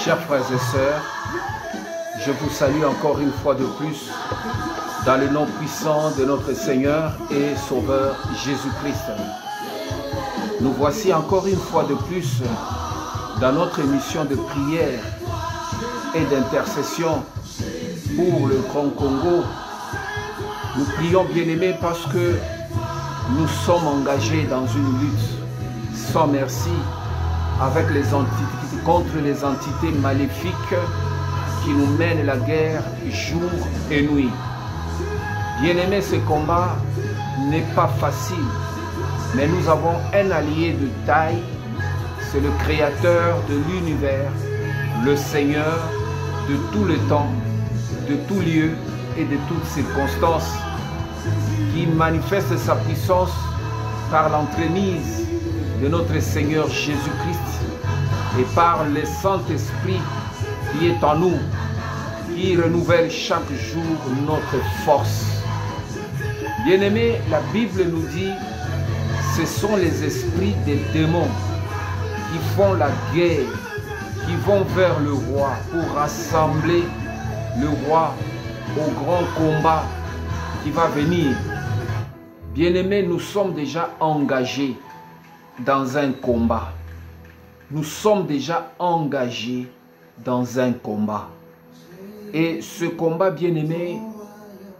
Chers frères et sœurs, je vous salue encore une fois de plus dans le nom puissant de notre Seigneur et Sauveur Jésus-Christ. Nous voici encore une fois de plus dans notre émission de prière et d'intercession pour le Grand Congo. Nous prions, bien-aimés, parce que nous sommes engagés dans une lutte sans merci avec les entités, contre les entités maléfiques qui nous mènent la guerre jour et nuit. Bien-aimés, ce combat n'est pas facile, mais nous avons un allié de taille, c'est le Créateur de l'univers, le Seigneur de tout le temps, de tout lieu et de toutes circonstances, qui manifeste sa puissance par l'entremise de notre Seigneur Jésus-Christ et par le Saint-Esprit qui est en nous, qui renouvelle chaque jour notre force. Bien-aimés, la Bible nous dit, ce sont les esprits des démons qui font la guerre, qui vont vers le roi pour rassembler le roi au grand combat qui va venir. Bien-aimés, nous sommes déjà engagés dans un combat. Nous sommes déjà engagés dans un combat. Et ce combat, bien-aimé,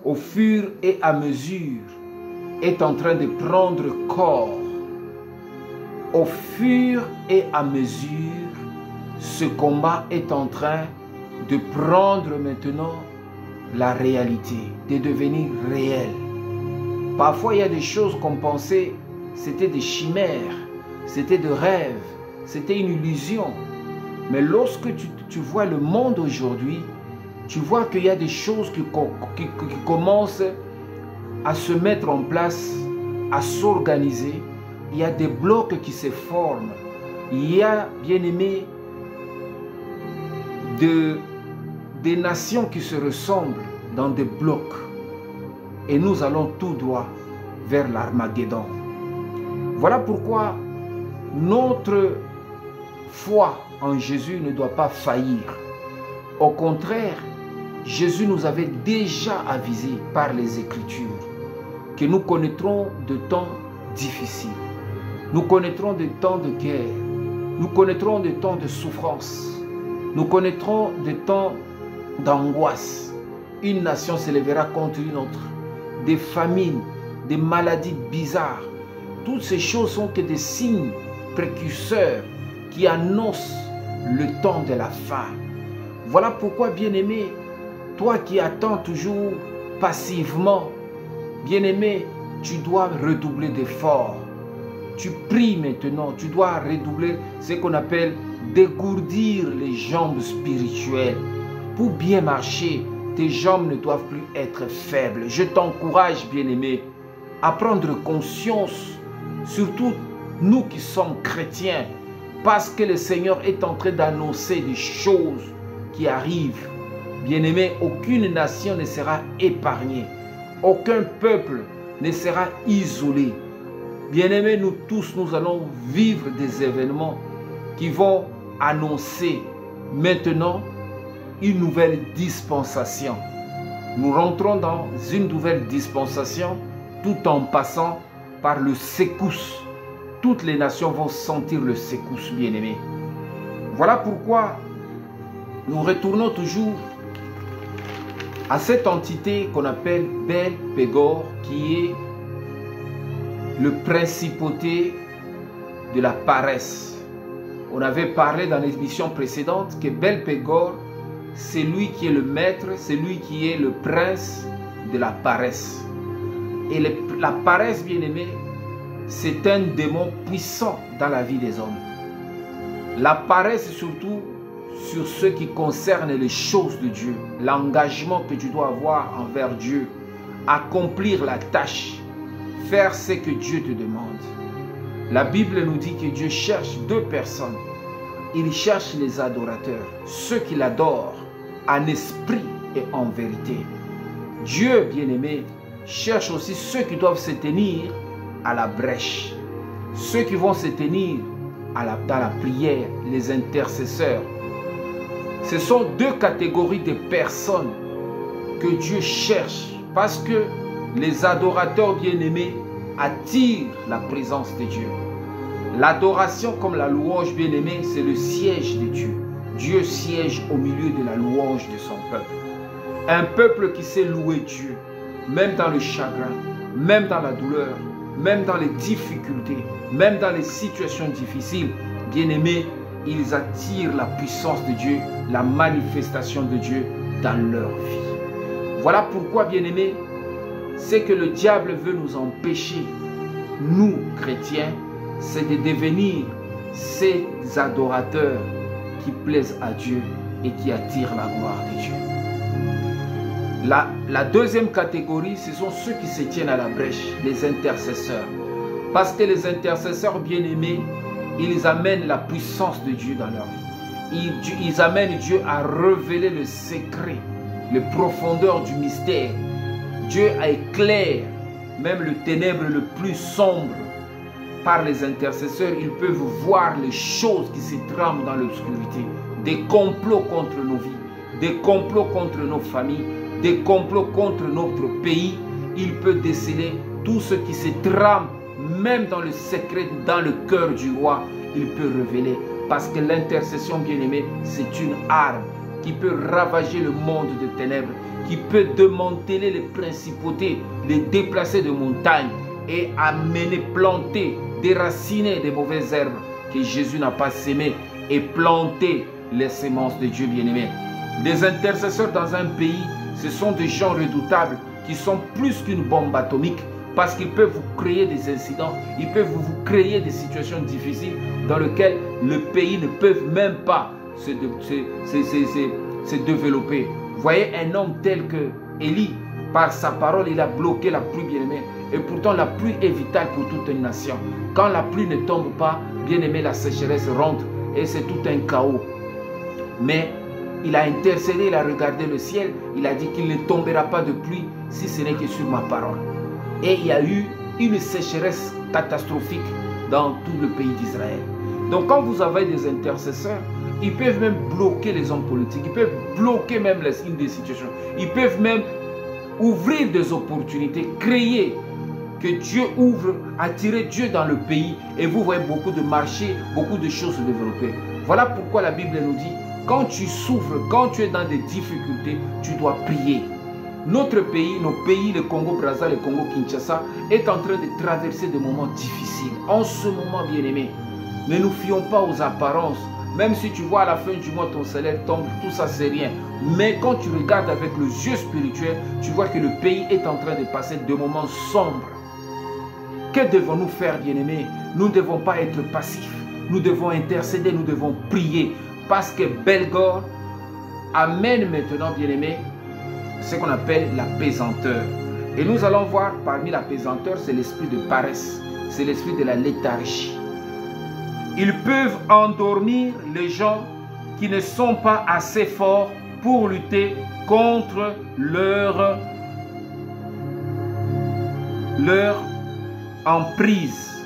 au fur et à mesure, est en train de prendre corps. Au fur et à mesure, ce combat est en train de prendre maintenant la réalité, de devenir réel. Parfois, il y a des choses qu'on pensait, c'était des chimères, c'était des rêves, c'était une illusion. Mais lorsque tu vois le monde aujourd'hui, tu vois qu'il y a des choses qui commencent à se mettre en place, à s'organiser. Il y a des blocs qui se forment. Il y a, bien aimé, des nations qui se ressemblent dans des blocs. Et nous allons tout droit vers l'Armageddon. Voilà pourquoi notre foi en Jésus ne doit pas faillir. Au contraire, Jésus nous avait déjà avisé par les Écritures que nous connaîtrons de temps difficiles. Nous connaîtrons des temps de guerre. Nous connaîtrons des temps de souffrance. Nous connaîtrons des temps d'angoisse. Une nation se lèvera contre une autre. Des famines, des maladies bizarres. Toutes ces choses sont que des signes précurseurs qui annoncent le temps de la fin. Voilà pourquoi, bien-aimé, toi qui attends toujours passivement, bien-aimé, tu dois redoubler d'efforts. Tu pries maintenant, tu dois redoubler ce qu'on appelle dégourdir les jambes spirituelles. Pour bien marcher, tes jambes ne doivent plus être faibles. Je t'encourage, bien-aimé, à prendre conscience, surtout nous qui sommes chrétiens, parce que le Seigneur est en train d'annoncer des choses qui arrivent. Bien-aimé, aucune nation ne sera épargnée. Aucun peuple ne sera isolé. Bien-aimé, nous tous, nous allons vivre des événements qui vont annoncer maintenant une nouvelle dispensation. Nous rentrons dans une nouvelle dispensation tout en passant par le secousse. Toutes les nations vont sentir le secousse, bien-aimé. Voilà pourquoi nous retournons toujours à cette entité qu'on appelle Bel-Pégor, qui est le principauté de la paresse. On avait parlé dans l'émission précédente que Bel-Pégor, c'est lui qui est le maître, c'est lui qui est le prince de la paresse. Et la paresse, bien-aimé, c'est un démon puissant dans la vie des hommes. La paresse, surtout sur ce qui concerne les choses de Dieu, l'engagement que tu dois avoir envers Dieu, accomplir la tâche, faire ce que Dieu te demande. La Bible nous dit que Dieu cherche deux personnes. Il cherche les adorateurs, ceux qui l'adorent en esprit et en vérité. Dieu, bien-aimé, cherche aussi ceux qui doivent se tenir à la brèche, ceux qui vont se tenir dans la prière, les intercesseurs. Ce sont deux catégories de personnes que Dieu cherche, parce que les adorateurs bien-aimés attirent la présence de Dieu. L'adoration comme la louange bien-aimée, c'est le siège de Dieu. Dieu siège au milieu de la louange de son peuple. Un peuple qui sait louer Dieu, même dans le chagrin, même dans la douleur, même dans les difficultés, même dans les situations difficiles, bien-aimés, ils attirent la puissance de Dieu, la manifestation de Dieu dans leur vie. Voilà pourquoi, bien-aimés, c'est que le diable veut nous empêcher, nous, chrétiens, c'est de devenir ces adorateurs qui plaisent à Dieu et qui attirent la gloire de Dieu. La deuxième catégorie, ce sont ceux qui se tiennent à la brèche, les intercesseurs. Parce que les intercesseurs bien-aimés, ils amènent la puissance de Dieu dans leur vie. Ils amènent Dieu à révéler le secret, les profondeurs du mystère. Dieu éclaire même le ténèbre le plus sombre. Par les intercesseurs, ils peuvent voir les choses qui se trament dans l'obscurité. Des complots contre nos vies, des complots contre nos familles, des complots contre notre pays. Il peut déceler tout ce qui se trame, même dans le secret, dans le cœur du roi. Il peut révéler. Parce que l'intercession, bien-aimée, c'est une arme qui peut ravager le monde de ténèbres, qui peut démanteler les principautés, les déplacer de montagnes et amener, planter, déraciner des mauvaises herbes que Jésus n'a pas sémées et planter les semences de Dieu bien-aimé. Des intercesseurs dans un pays, ce sont des gens redoutables qui sont plus qu'une bombe atomique, parce qu'ils peuvent vous créer des incidents, ils peuvent vous créer des situations difficiles dans lesquelles le pays ne peut même pas se développer. Vous voyez un homme tel que Élie, par sa parole, il a bloqué la pluie, bien-aimé. Et pourtant, la pluie est vitale pour toute une nation. Quand la pluie ne tombe pas, bien-aimé, la sécheresse rentre et c'est tout un chaos. Mais il a intercédé, il a regardé le ciel, il a dit qu'il ne tombera pas de pluie si ce n'est que sur ma parole. Et il y a eu une sécheresse catastrophique dans tout le pays d'Israël. Donc quand vous avez des intercesseurs, ils peuvent même bloquer les hommes politiques, ils peuvent bloquer même les situations, ils peuvent même ouvrir des opportunités, créer que Dieu ouvre, attirer Dieu dans le pays, et vous voyez beaucoup de marchés, beaucoup de choses se développer. Voilà pourquoi la Bible nous dit, quand tu souffres, quand tu es dans des difficultés, tu dois prier. Notre pays, nos pays, le Congo-Brazza, le Congo-Kinshasa, est en train de traverser des moments difficiles. En ce moment, bien-aimés, ne nous fions pas aux apparences. Même si tu vois à la fin du mois ton salaire tombe, tout ça c'est rien. Mais quand tu regardes avec le yeux spirituel, tu vois que le pays est en train de passer des moments sombres. Que devons-nous faire, bien-aimés? Nous ne devons pas être passifs. Nous devons intercéder, nous devons prier. Parce que Belgore amène maintenant, bien-aimés, ce qu'on appelle la pesanteur. Et nous allons voir parmi la pesanteur, c'est l'esprit de paresse. C'est l'esprit de la léthargie. Ils peuvent endormir les gens qui ne sont pas assez forts pour lutter contre leur emprise.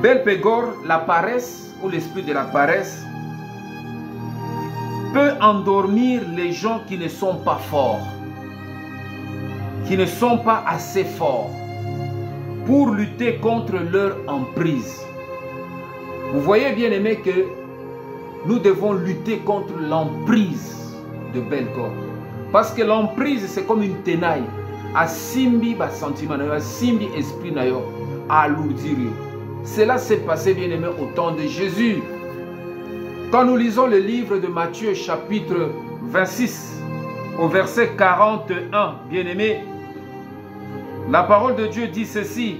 Belpégor, la paresse ou l'esprit de la paresse peut endormir les gens qui ne sont pas forts, qui ne sont pas assez forts pour lutter contre leur emprise. Vous voyez, bien aimé, que nous devons lutter contre l'emprise de Belgore. Parce que l'emprise, c'est comme une tenaille. A simbi ba sentiment, a simbi esprit nayo, a alourdir. Cela s'est passé, bien aimé, au temps de Jésus. Quand nous lisons le livre de Matthieu, chapitre 26, au verset 41, bien aimé, la parole de Dieu dit ceci.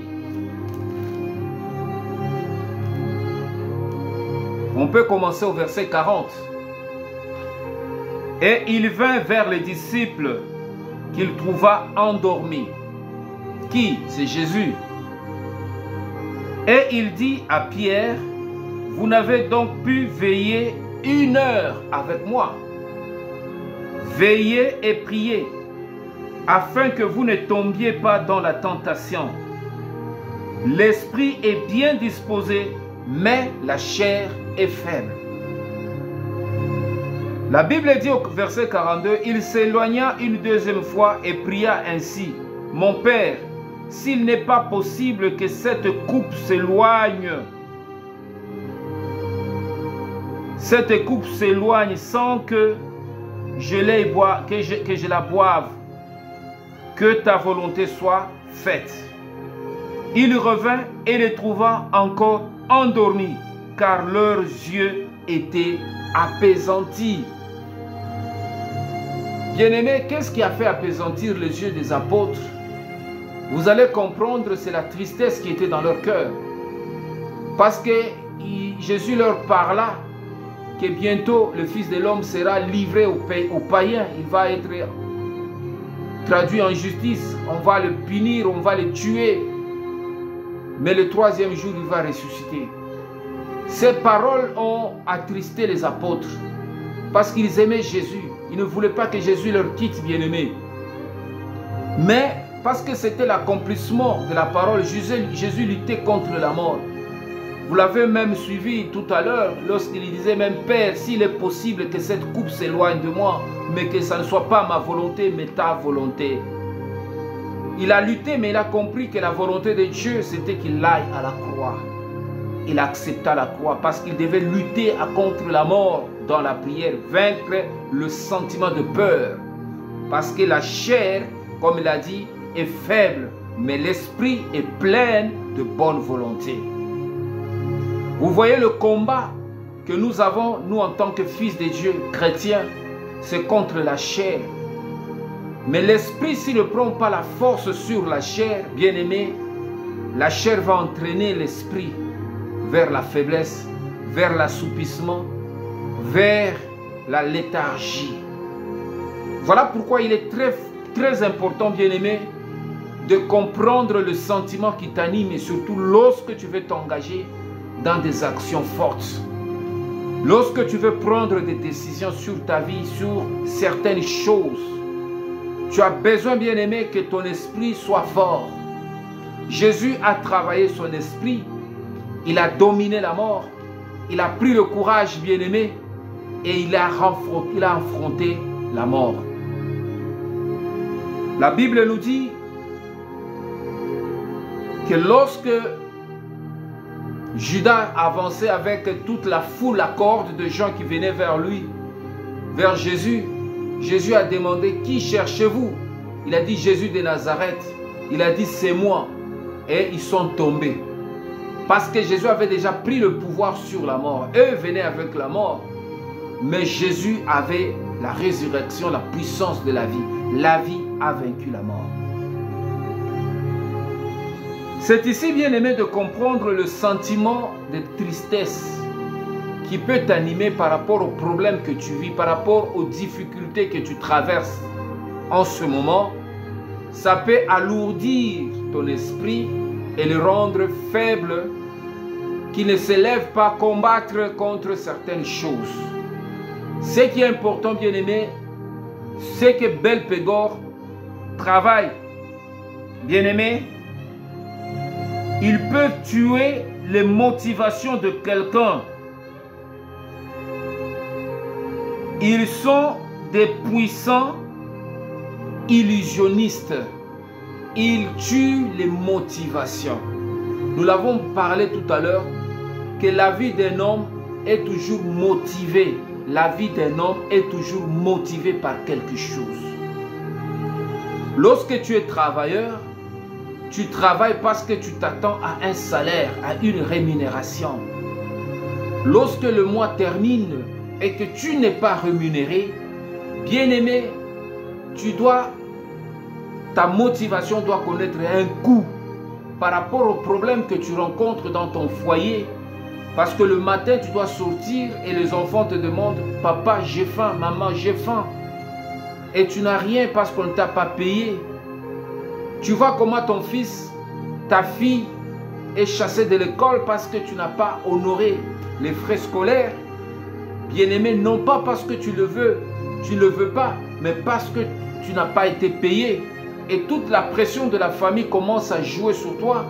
On peut commencer au verset 40. Et il vint vers les disciples qu'il trouva endormis. Qui? C'est Jésus. Et il dit à Pierre, vous n'avez donc pu veiller 1 heure avec moi. Veillez et priez, afin que vous ne tombiez pas dans la tentation. L'esprit est bien disposé, mais la chair est faible. La Bible dit au verset 42, « Il s'éloigna une deuxième fois et pria ainsi, « Mon Père, s'il n'est pas possible que cette coupe s'éloigne, sans que je la boive, que ta volonté soit faite. » Il revint et les trouva encore endormis, car leurs yeux étaient apaisantis. Bien-aimés, qu'est-ce qui a fait apaisantir les yeux des apôtres? Vous allez comprendre, c'est la tristesse qui était dans leur cœur. Parce que Jésus leur parla que bientôt le Fils de l'homme sera livré aux païens. Il va être traduit en justice. On va le punir, on va le tuer. Mais le troisième jour, il va ressusciter. Ces paroles ont attristé les apôtres parce qu'ils aimaient Jésus. Ils ne voulaient pas que Jésus leur quitte, bien-aimés. Mais parce que c'était l'accomplissement de la parole, Jésus luttait contre la mort. Vous l'avez même suivi tout à l'heure lorsqu'il disait même, « Père, s'il est possible que cette coupe s'éloigne de moi, mais que ça ne soit pas ma volonté, mais ta volonté. » Il a lutté, mais il a compris que la volonté de Dieu, c'était qu'il aille à la croix. Il accepta la croix parce qu'il devait lutter contre la mort dans la prière, vaincre le sentiment de peur. Parce que la chair, comme il a dit, est faible, mais l'esprit est plein de bonne volonté. Vous voyez le combat que nous avons, nous en tant que fils de Dieu, chrétiens, c'est contre la chair. Mais l'esprit, s'il ne prend pas la force sur la chair, bien aimé, la chair va entraîner l'esprit vers la faiblesse, vers l'assoupissement, vers la léthargie. Voilà pourquoi il est très important, bien aimé, de comprendre le sentiment qui t'anime et surtout lorsque tu veux t'engager dans des actions fortes. Lorsque tu veux prendre des décisions sur ta vie, sur certaines choses, tu as besoin, bien aimé, que ton esprit soit fort. Jésus a travaillé son esprit, il a dominé la mort, il a pris le courage, bien aimé, et il a affronté la mort. La Bible nous dit que lorsque Judas avançait avec toute la foule, la corde de gens qui venaient vers lui, vers Jésus, Jésus a demandé, qui cherchez-vous? Il a dit Jésus de Nazareth. Il a dit c'est moi. Et ils sont tombés. Parce que Jésus avait déjà pris le pouvoir sur la mort. Eux venaient avec la mort. Mais Jésus avait la résurrection, la puissance de la vie. La vie a vaincu la mort. C'est ici, bien aimé, de comprendre le sentiment de tristesse qui peut t'animer par rapport aux problèmes que tu vis, par rapport aux difficultés que tu traverses en ce moment. Ça peut alourdir ton esprit et le rendre faible, qui ne s'élève pas à combattre contre certaines choses. Ce qui est important, bien aimé, c'est que Belphégor travaille. Bien aimé, ils peuvent tuer les motivations de quelqu'un. Ils sont des puissants illusionnistes. Ils tuent les motivations. Nous l'avons parlé tout à l'heure, que la vie d'un homme est toujours motivée. La vie d'un homme est toujours motivée par quelque chose. Lorsque tu es travailleur, tu travailles parce que tu t'attends à un salaire, à une rémunération. Lorsque le mois termine et que tu n'es pas rémunéré, bien aimé, ta motivation doit connaître un coup par rapport aux problèmes que tu rencontres dans ton foyer. Parce que le matin, tu dois sortir et les enfants te demandent « Papa, j'ai faim, maman, j'ai faim. » Et tu n'as rien parce qu'on ne t'a pas payé. Tu vois comment ton fils, ta fille est chassée de l'école parce que tu n'as pas honoré les frais scolaires. Bien-aimé, non pas parce que tu ne le veux pas, mais parce que tu n'as pas été payé. Et toute la pression de la famille commence à jouer sur toi.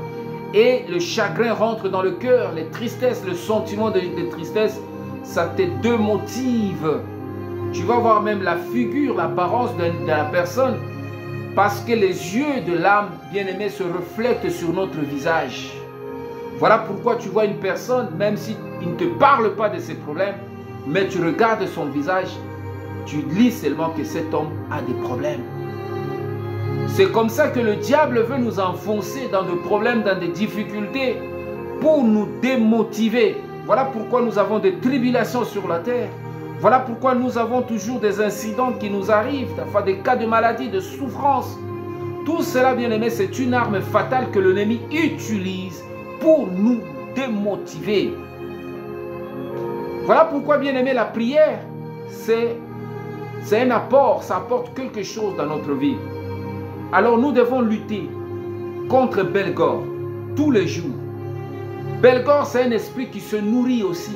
Et le chagrin rentre dans le cœur, les tristesses, le sentiment de tristesse, ça te démotive. Tu vas voir même la figure, l'apparence de la personne. Parce que les yeux de l'âme bien-aimée se reflètent sur notre visage. Voilà pourquoi tu vois une personne, même s'il ne te parle pas de ses problèmes, mais tu regardes son visage, tu lis seulement que cet homme a des problèmes. C'est comme ça que le diable veut nous enfoncer dans des problèmes, dans des difficultés, pour nous démotiver. Voilà pourquoi nous avons des tribulations sur la terre. Voilà pourquoi nous avons toujours des incidents qui nous arrivent, enfin des cas de maladie, de souffrance. Tout cela, bien aimé, c'est une arme fatale que l'ennemi utilise pour nous démotiver. Voilà pourquoi, bien aimé, la prière, c'est un apport, ça apporte quelque chose dans notre vie. Alors nous devons lutter contre Belgore tous les jours. Belgore, c'est un esprit qui se nourrit aussi.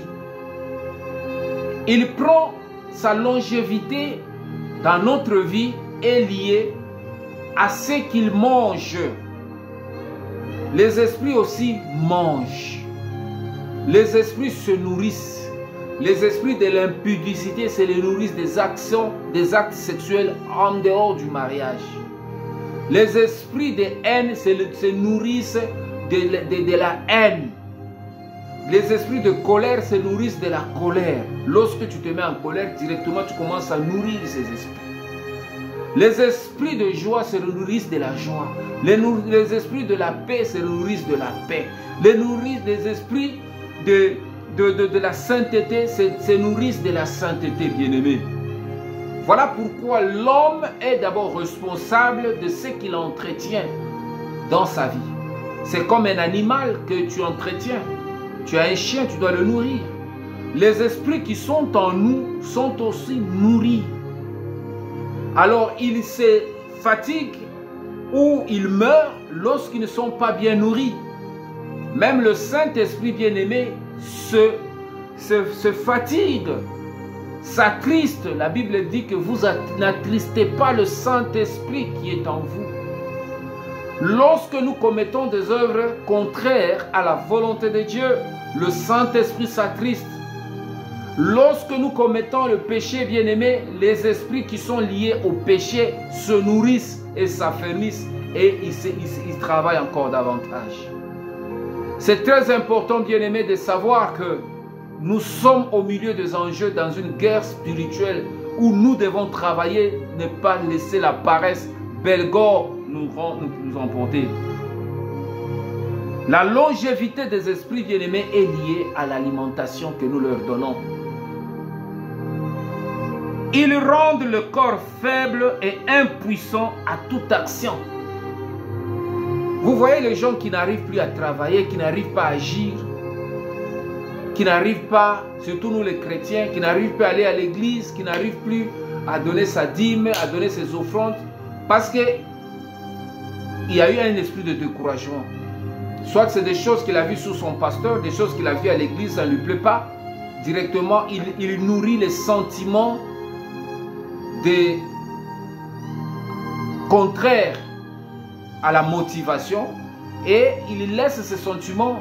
Il prend sa longévité dans notre vie est liée à ce qu'il mange. Les esprits aussi mangent. Les esprits se nourrissent. Les esprits de l'impudicité se nourrissent des actes sexuels en dehors du mariage. Les esprits de haine se nourrissent de la haine. Les esprits de colère se nourrissent de la colère. Lorsque tu te mets en colère, directement tu commences à nourrir ces esprits. Les esprits de joie se nourrissent de la joie. Les esprits de la paix se nourrissent de la paix. Les esprits de la sainteté se nourrissent de la sainteté, bien-aimé. Voilà pourquoi l'homme est d'abord responsable de ce qu'il entretient dans sa vie. C'est comme un animal que tu entretiens. Tu as un chien, tu dois le nourrir. Les esprits qui sont en nous sont aussi nourris. Alors, ils se fatiguent ou ils meurent lorsqu'ils ne sont pas bien nourris. Même le Saint-Esprit bien-aimé se fatigue, s'attriste. La Bible dit que vous n'attristez pas le Saint-Esprit qui est en vous. Lorsque nous commettons des œuvres contraires à la volonté de Dieu, le Saint-Esprit s'attriste. Lorsque nous commettons le péché, bien-aimé, les esprits qui sont liés au péché se nourrissent et s'affermissent et ils travaillent encore davantage. C'est très important, bien-aimé, de savoir que nous sommes au milieu des enjeux dans une guerre spirituelle où nous devons travailler, ne pas laisser la paresse Belgore nous emporter. La longévité des esprits bien-aimés est liée à l'alimentation que nous leur donnons. Ils rendent le corps faible et impuissant à toute action. Vous voyez les gens qui n'arrivent plus à travailler, qui n'arrivent pas à agir, qui n'arrivent pas, surtout nous les chrétiens, qui n'arrivent plus à aller à l'église, qui n'arrivent plus à donner sa dîme, à donner ses offrandes, parce que il y a eu un esprit de découragement. Soit c'est des choses qu'il a vues sous son pasteur, des choses qu'il a vues à l'église, ça ne lui plaît pas. Directement, il nourrit les sentiments contraires à la motivation et il laisse ces sentiments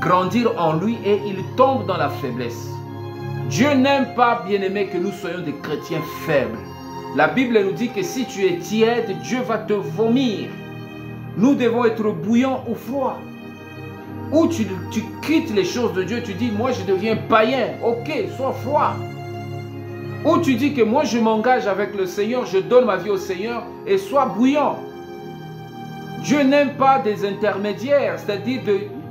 grandir en lui et il tombe dans la faiblesse. Dieu n'aime pas, bien-aimé, que nous soyons des chrétiens faibles. La Bible nous dit que si tu es tiède, Dieu va te vomir. Nous devons être bouillants ou froids. Ou tu quittes les choses de Dieu, tu dis, moi je deviens païen. Ok, sois froid. Ou tu dis que moi je m'engage avec le Seigneur, je donne ma vie au Seigneur et sois bouillant. Dieu n'aime pas des intermédiaires, c'est-à-dire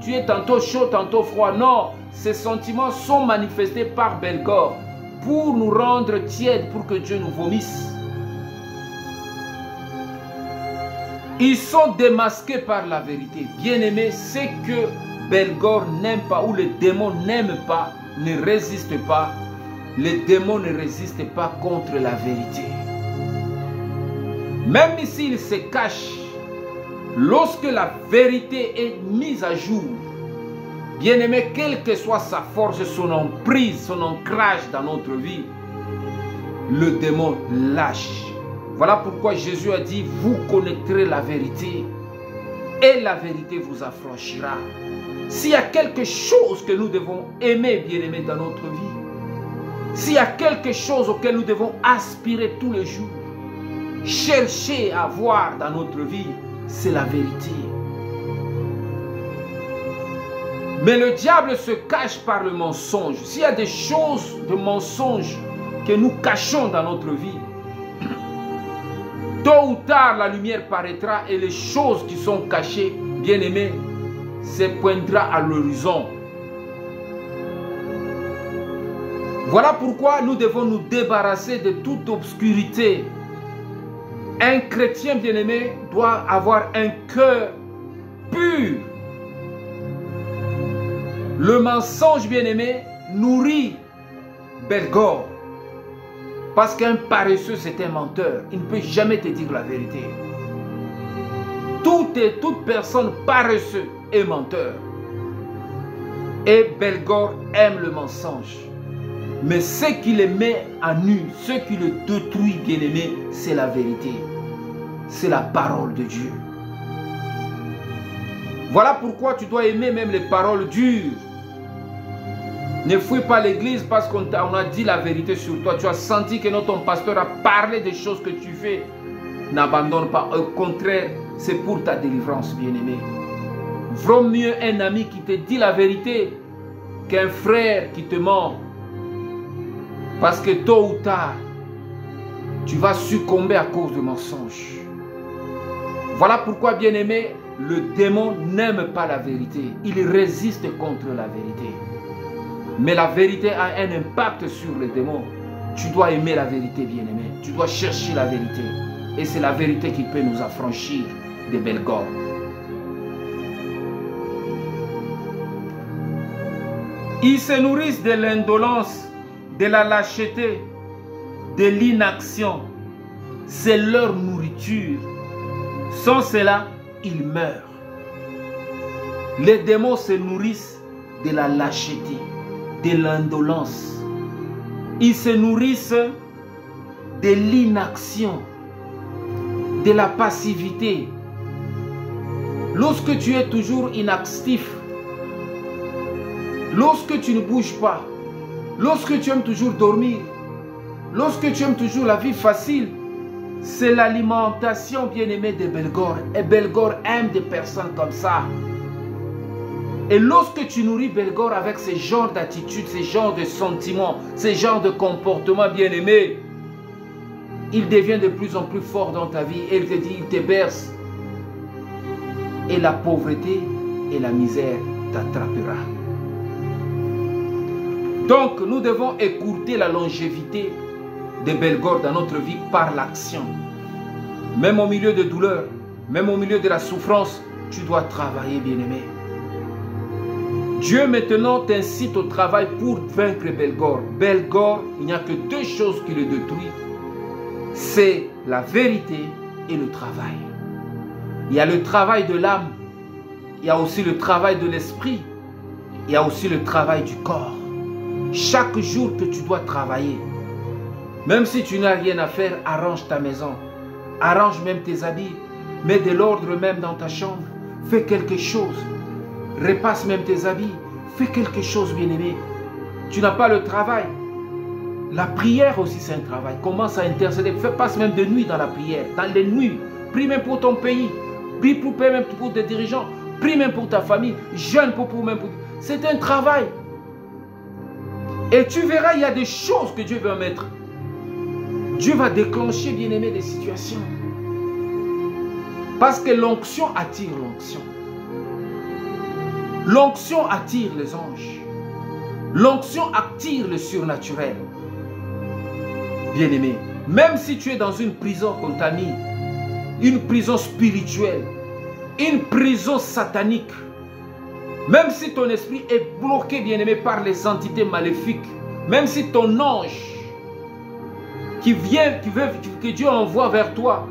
tu es tantôt chaud, tantôt froid. Non, ces sentiments sont manifestés par Belgore pour nous rendre tièdes, pour que Dieu nous vomisse. Ils sont démasqués par la vérité. Bien-aimé, ce que Belgore n'aime pas ou les démons n'aiment pas, ne résistent pas. Les démons ne résistent pas contre la vérité. Même s'ils se cachent, lorsque la vérité est mise à jour, bien-aimé, quelle que soit sa force, son emprise, son ancrage dans notre vie, le démon lâche. Voilà pourquoi Jésus a dit, vous connaîtrez la vérité et la vérité vous affranchira. S'il y a quelque chose que nous devons aimer, bien-aimé, dans notre vie, s'il y a quelque chose auquel nous devons aspirer tous les jours, chercher à voir dans notre vie, c'est la vérité. Mais le diable se cache par le mensonge. S'il y a des choses de mensonges que nous cachons dans notre vie, tôt ou tard la lumière paraîtra et les choses qui sont cachées, bien-aimés, se pointera à l'horizon. Voilà pourquoi nous devons nous débarrasser de toute obscurité. Un chrétien bien-aimé doit avoir un cœur pur. Le mensonge bien-aimé nourrit Belgore. Parce qu'un paresseux c'est un menteur. Il ne peut jamais te dire la vérité. Toute personne paresseuse est menteur. Et Belgore aime le mensonge. Mais ce qui le met à nu, ce qui le détruit, bien-aimé, c'est la vérité. C'est la parole de Dieu. Voilà pourquoi tu dois aimer même les paroles dures. Ne fouille pas l'église parce qu'on a dit la vérité sur toi. Tu as senti que ton pasteur a parlé des choses que tu fais. N'abandonne pas. Au contraire, c'est pour ta délivrance, bien-aimé. Vaut mieux un ami qui te dit la vérité qu'un frère qui te ment. Parce que tôt ou tard, tu vas succomber à cause de mensonges. Voilà pourquoi, bien-aimé, le démon n'aime pas la vérité. Il résiste contre la vérité. Mais la vérité a un impact sur le démon. Tu dois aimer la vérité, bien-aimé. Tu dois chercher la vérité. Et c'est la vérité qui peut nous affranchir de Belgore. Ils se nourrissent de l'indolence, de la lâcheté, de l'inaction. C'est leur nourriture. Sans cela, ils meurent. Les démons se nourrissent de la lâcheté, de l'indolence. Ils se nourrissent de l'inaction, de la passivité. Lorsque tu es toujours inactif, lorsque tu ne bouges pas, lorsque tu aimes toujours dormir, lorsque tu aimes toujours la vie facile, c'est l'alimentation bien-aimée de Belgore. Et Belgore aime des personnes comme ça. Et lorsque tu nourris Belgore avec ce genre d'attitude, ce genre de sentiments, ce genre de comportement bien-aimé, il devient de plus en plus fort dans ta vie. Et il te dit, il te berce. Et la pauvreté et la misère t'attrapera. Donc, nous devons écourter la longévité de Belgore dans notre vie par l'action. Même au milieu de douleur, même au milieu de la souffrance, tu dois travailler, bien-aimé. Dieu maintenant t'incite au travail pour vaincre Belgore. Belgore, il n'y a que deux choses qui le détruisent. C'est la vérité et le travail. Il y a le travail de l'âme, il y a aussi le travail de l'esprit, il y a aussi le travail du corps. Chaque jour que tu dois travailler, même si tu n'as rien à faire, arrange ta maison, arrange même tes habits, mets de l'ordre même dans ta chambre, fais quelque chose, repasse même tes habits, fais quelque chose, bien-aimé. Tu n'as pas le travail. La prière aussi c'est un travail. Commence à intercéder, passe même de nuit dans la prière, dans les nuits. Prie même pour ton pays, prie même pour tes dirigeants, prie même pour ta famille, jeûne pour même pour... C'est un travail. Et tu verras, il y a des choses que Dieu va mettre. Dieu va déclencher, bien-aimé, des situations. Parce que l'onction attire l'onction. L'onction attire les anges. L'onction attire le surnaturel. Bien-aimé, même si tu es dans une prison qu'on t'a mis, une prison spirituelle, une prison satanique, même si ton esprit est bloqué, bien-aimé, par les entités maléfiques, même si ton ange qui vient, que Dieu envoie vers toi,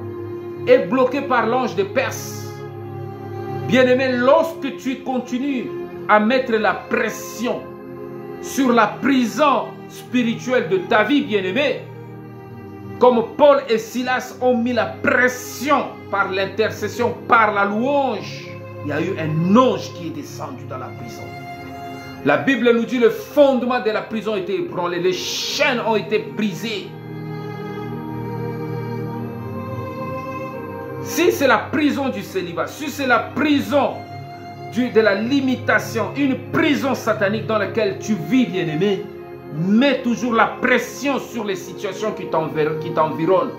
est bloqué par l'ange de Perse, bien-aimé, lorsque tu continues à mettre la pression sur la prison spirituelle de ta vie, bien-aimé, comme Paul et Silas ont mis la pression par l'intercession, par la louange, il y a eu un ange qui est descendu dans la prison. La Bible nous dit le fondement de la prison a été ébranlé, les chaînes ont été brisées. Si c'est la prison du célibat, si c'est la prison de la limitation, une prison satanique dans laquelle tu vis, bien-aimé, mets toujours la pression sur les situations qui t'environnent.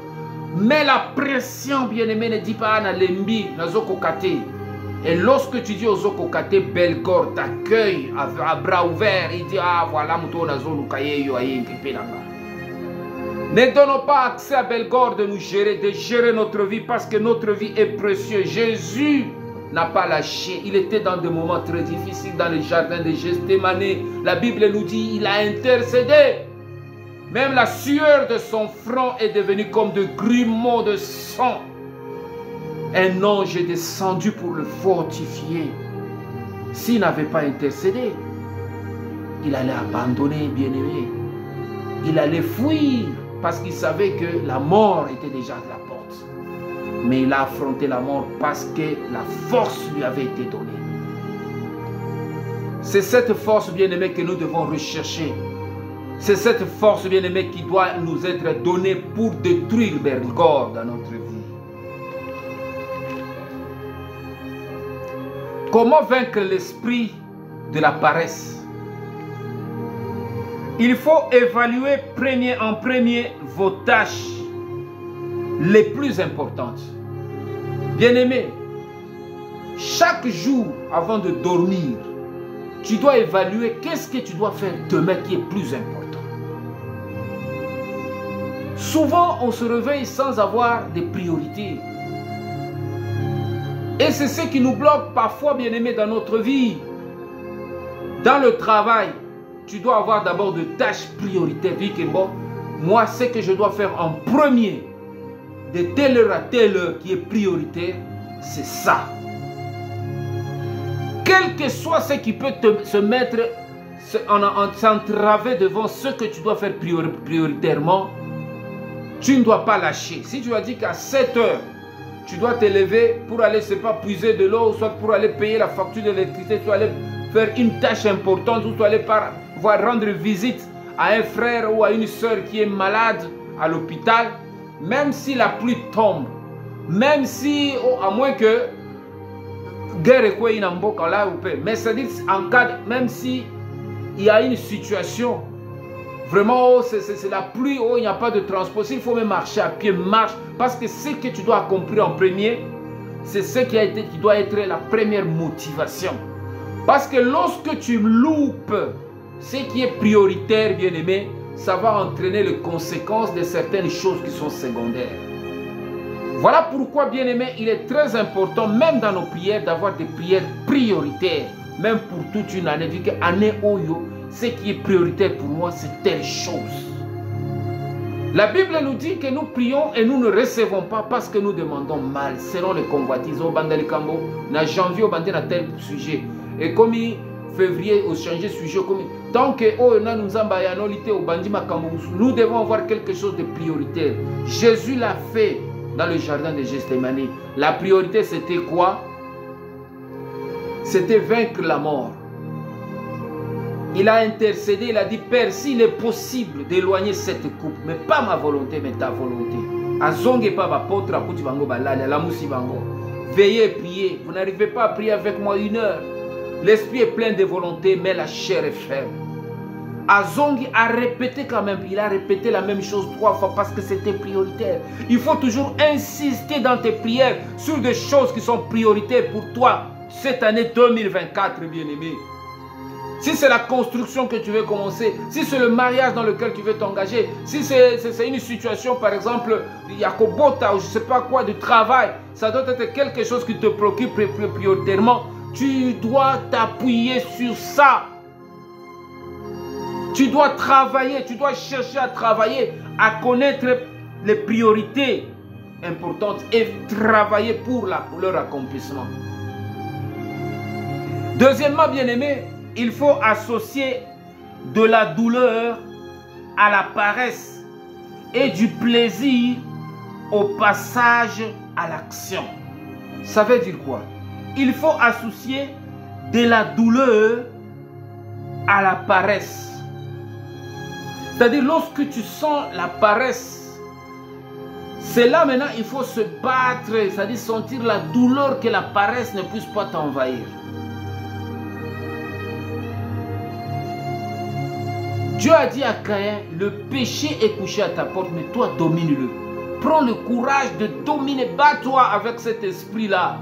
Mets la pression, bien-aimé, ne dis pas na lembi, na zokokate. Et lorsque tu dis aux zokokate, Bellecour t'accueille à bras ouverts, il dit ah voilà mouton na zolukaye yo aye ngripe nanga. Ne donnons pas accès à Bellecour de gérer notre vie parce que notre vie est précieuse. Jésus n'a pas lâché. Il était dans des moments très difficiles dans le jardin de Gethsémane. La Bible nous dit il a intercédé. Même la sueur de son front est devenue comme de grumeaux de sang. Un ange est descendu pour le fortifier. S'il n'avait pas intercédé, il allait abandonner, bien-aimé. Il allait fuir parce qu'il savait que la mort était déjà à la porte. Mais il a affronté la mort parce que la force lui avait été donnée. C'est cette force, bien-aimé, que nous devons rechercher. C'est cette force, bien-aimé, qui doit nous être donnée pour détruire Bellecour dans notre vie. Comment vaincre l'esprit de la paresse? Il faut évaluer en premier vos tâches les plus importantes. Bien-aimé, chaque jour avant de dormir, tu dois évaluer qu'est-ce que tu dois faire demain qui est plus important. Souvent, on se réveille sans avoir de priorités. Et c'est ce qui nous bloque parfois, bien-aimé, dans notre vie. Dans le travail, tu dois avoir d'abord de tâches prioritaires. Dis que bon, moi, ce que je dois faire en premier, de telle heure à telle heure qui est prioritaire, c'est ça. Quel que soit ce qui peut se mettre, s'entraver devant ce que tu dois faire prioritairement, tu ne dois pas lâcher. Si tu as dit qu'à 7 heures, tu dois te lever pour aller, c'est pas puiser de l'eau, soit pour aller payer la facture de l'électricité, soit aller faire une tâche importante, ou soit aller rendre visite à un frère ou à une soeur qui est malade à l'hôpital, même si la pluie tombe, même si, à moins que guerre est quoi là, mais c'est-à-dire en cas, même si il y a une situation vraiment, c'est la pluie, il n'y a pas de transport, il faut même marcher à pied, marche, parce que ce que tu dois accomplir en premier, c'est ce qui doit être la première motivation. Parce que lorsque tu loupes ce qui est prioritaire, bien-aimé, ça va entraîner les conséquences de certaines choses qui sont secondaires. Voilà pourquoi, bien-aimé, il est très important, même dans nos prières, d'avoir des prières prioritaires, même pour toute une année. Vu que année Oyo, ce qui est prioritaire pour moi, c'est telle chose. La Bible nous dit que nous prions et nous ne recevons pas parce que nous demandons mal, selon les convoitises. Au Bandali Kambo, na janvier, au Bandali, na tel sujet. Et comme février, au changer sujet, comme tant que nous devons avoir quelque chose de prioritaire. Jésus l'a fait dans le jardin de Gethsémane. La priorité, c'était quoi? C'était vaincre la mort. Il a intercédé, il a dit, Père, s'il est possible d'éloigner cette coupe, mais pas ma volonté, mais ta volonté. Veillez et priez. Vous n'arrivez pas à prier avec moi 1 heure. L'esprit est plein de volonté, mais la chair est faible. Azongi a répété quand même, il a répété la même chose 3 fois parce que c'était prioritaire. Il faut toujours insister dans tes prières sur des choses qui sont prioritaires pour toi cette année 2024, bien-aimé. Si c'est la construction que tu veux commencer, si c'est le mariage dans lequel tu veux t'engager, si c'est une situation, par exemple, Yakobota ou je ne sais pas quoi, de travail, ça doit être quelque chose qui te préoccupe prioritairement. Tu dois t'appuyer sur ça. Tu dois travailler, tu dois chercher à travailler, à connaître les priorités importantes et travailler pour leur accomplissement. Deuxièmement, bien-aimé, il faut associer de la douleur à la paresse et du plaisir au passage à l'action. Ça veut dire quoi? Il faut associer de la douleur à la paresse. C'est-à-dire, lorsque tu sens la paresse, c'est là maintenant il faut se battre, c'est-à-dire sentir la douleur que la paresse ne puisse pas t'envahir. Dieu a dit à Caïn, le péché est couché à ta porte, mais toi domine-le. Prends le courage de dominer, bats-toi avec cet esprit-là.